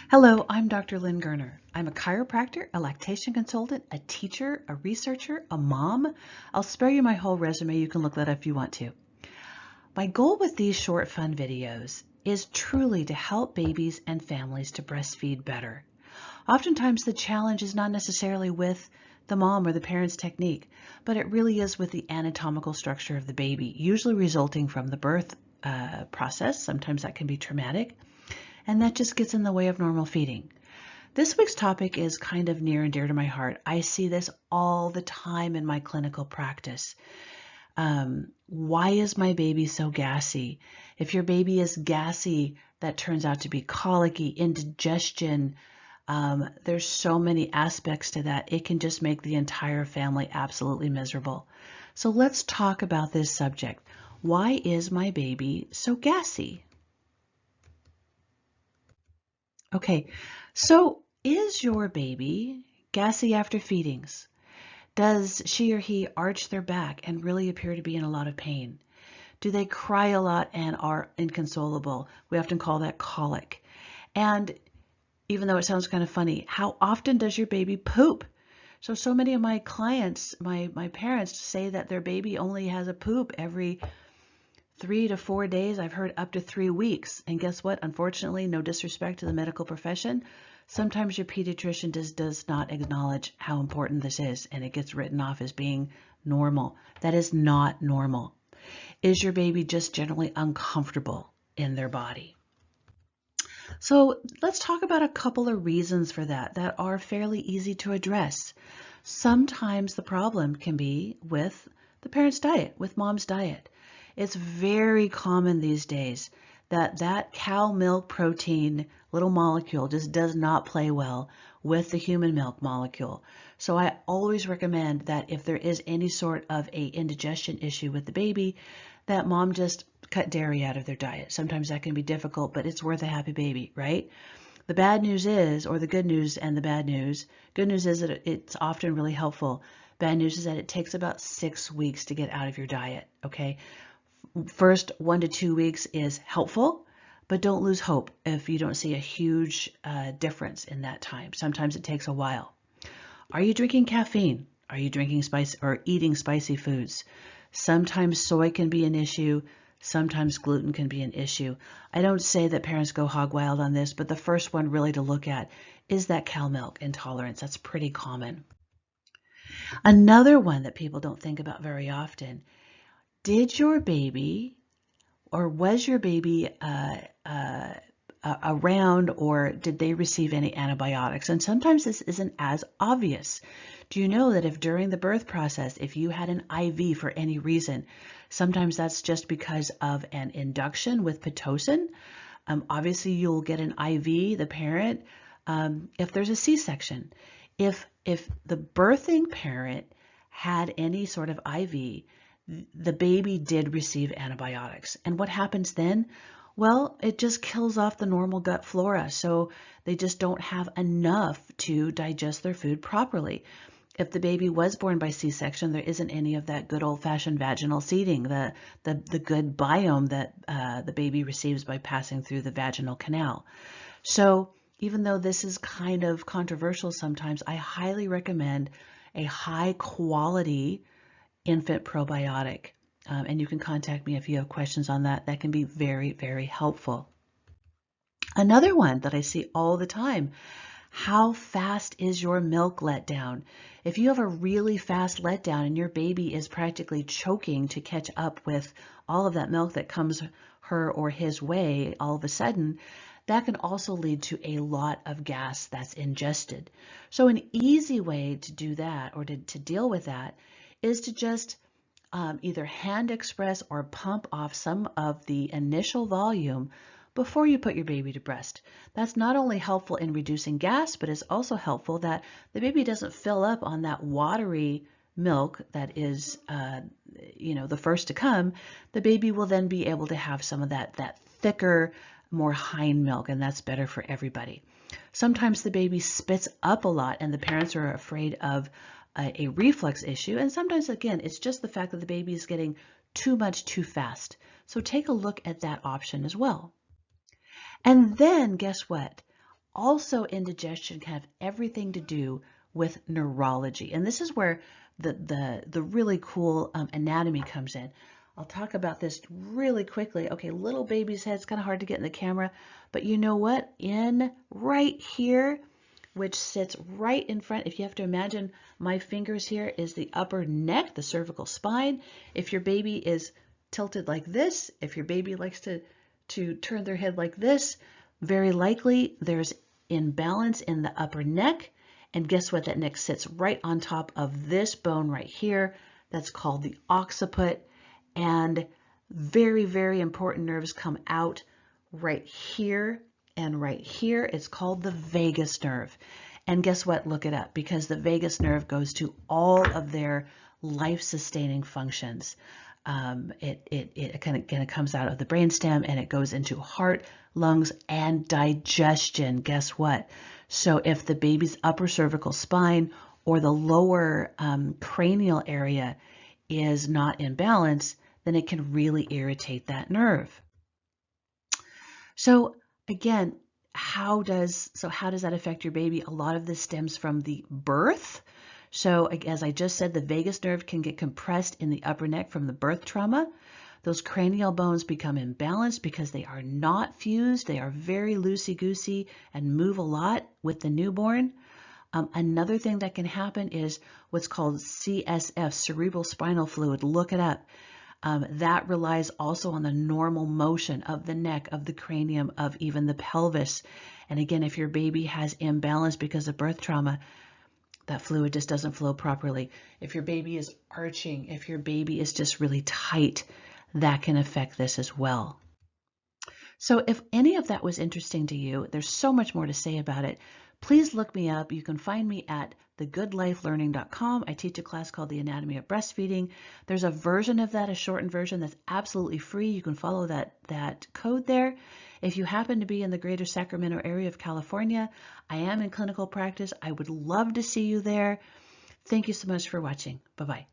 Hello, I'm Dr. Lynn. I'm a chiropractor, a lactation consultant, a teacher, a researcher, a mom. I'll spare you my whole resume. You can look that up if you want to. My goal with these short, fun videos is truly to help babies and families to breastfeed better. Oftentimes, the challenge is not necessarily with the mom or the parent's technique, but it really is with the anatomical structure of the baby, usually resulting from the birth process. Sometimes that can be traumatic, and that just gets in the way of normal feeding. This week's topic is kind of near and dear to my heart. I see this all the time in my clinical practice. Why is my baby so gassy? If your baby is gassy, that turns out to be colicky, indigestion. There's so many aspects to that. It can just make the entire family absolutely miserable. So let's talk about this subject. Why is my baby so gassy? Okay, so is your baby gassy after feedings? Does she or he arch their back and really appear to be in a lot of pain? Do they cry a lot and are inconsolable? We often call that colic. And even though it sounds kind of funny, how often does your baby poop? So many of my clients, my parents say that their baby only has a poop every 3 to 4 days. I've heard up to 3 weeks. And guess what? Unfortunately, no disrespect to the medical profession, sometimes your pediatrician does not acknowledge how important this is, and it gets written off as being normal. That is not normal. Is your baby just generally uncomfortable in their body? So let's talk about a couple of reasons for that are fairly easy to address. Sometimes the problem can be with the parent's diet, with mom's diet. It's very common these days that cow milk protein little molecule just does not play well with the human milk molecule. So I always recommend that if there is any sort of a indigestion issue with the baby, that mom just cut dairy out of their diet. Sometimes that can be difficult, but it's worth a happy baby, right? The bad news is, or the good news and the bad news, good news is that it's often really helpful. Bad news is that it takes about 6 weeks to get out of your diet, okay? First 1 to 2 weeks is helpful, but don't lose hope if you don't see a huge difference in that time. Sometimes it takes a while. Are you drinking caffeine? Are you drinking spice or eating spicy foods? Sometimes soy can be an issue. Sometimes gluten can be an issue. I don't say that parents go hog wild on this, but the first one really to look at is that cow milk intolerance. That's pretty common. Another one that people don't think about very often, did your baby or was your baby around, or did they receive any antibiotics? And sometimes this isn't as obvious. Do you know that if during the birth process, if you had an IV for any reason, sometimes that's just because of an induction with Pitocin. Obviously, you'll get an IV, the parent, if there's a C-section. If the birthing parent had any sort of IV, the baby did receive antibiotics. And what happens then? Well, it just kills off the normal gut flora. So they just don't have enough to digest their food properly. If the baby was born by C-section, there isn't any of that good old-fashioned vaginal seeding, the good biome that the baby receives by passing through the vaginal canal. So even though this is kind of controversial sometimes, I highly recommend a high-quality infant probiotic. And you can contact me if you have questions on that. That can be very, very helpful. Another one that I see all the time, how fast is your milk letdown? If you have a really fast letdown and your baby is practically choking to catch up with all of that milk that comes her or his way all of a sudden, that can also lead to a lot of gas that's ingested. So an easy way to do that or to deal with that is to just either hand express or pump off some of the initial volume before you put your baby to breast. That's not only helpful in reducing gas, but it's also helpful that the baby doesn't fill up on that watery milk that is, the first to come. The baby will then be able to have some of that thicker, more hind milk, and that's better for everybody. Sometimes the baby spits up a lot and the parents are afraid of a reflux issue. And sometimes, again, it's just the fact that the baby is getting too much too fast. So take a look at that option as well. And then guess what? Also, indigestion can have everything to do with neurology. And this is where the really cool anatomy comes in. I'll talk about this really quickly. Okay, little baby's head, it's kind of hard to get in the camera, but you know what? In right here, which sits right in front, if you have to imagine my fingers here, is the upper neck, the cervical spine. If your baby is tilted like this, if your baby likes to turn their head like this, very likely there's imbalance in the upper neck. And guess what? That neck sits right on top of this bone right here. That's called the occiput. And very, very important nerves come out right here and right here. It's called the vagus nerve. And guess what? Look it up, because the vagus nerve goes to all of their life-sustaining functions. It kind of comes out of the brainstem and it goes into heart, lungs, and digestion. Guess what? So if the baby's upper cervical spine or the lower cranial area is not in balance, then it can really irritate that nerve. So again, how does that affect your baby? A lot of this stems from the birth. So as I just said, the vagus nerve can get compressed in the upper neck from the birth trauma. Those cranial bones become imbalanced because they are not fused. They are very loosey-goosey and move a lot with the newborn. Another thing that can happen is what's called CSF, cerebral spinal fluid. Look it up. That relies also on the normal motion of the neck, of the cranium, of even the pelvis. And again, if your baby has imbalance because of birth trauma, that fluid just doesn't flow properly. If your baby is arching, if your baby is just really tight, that can affect this as well. So if any of that was interesting to you, there's so much more to say about it. Please look me up. You can find me at thegoodlifelearning.com. I teach a class called The Anatomy of Breastfeeding. There's a version of that, a shortened version that's absolutely free. You can follow that code there. If you happen to be in the greater Sacramento area of California, I am in clinical practice. I would love to see you there. Thank you so much for watching. Bye-bye.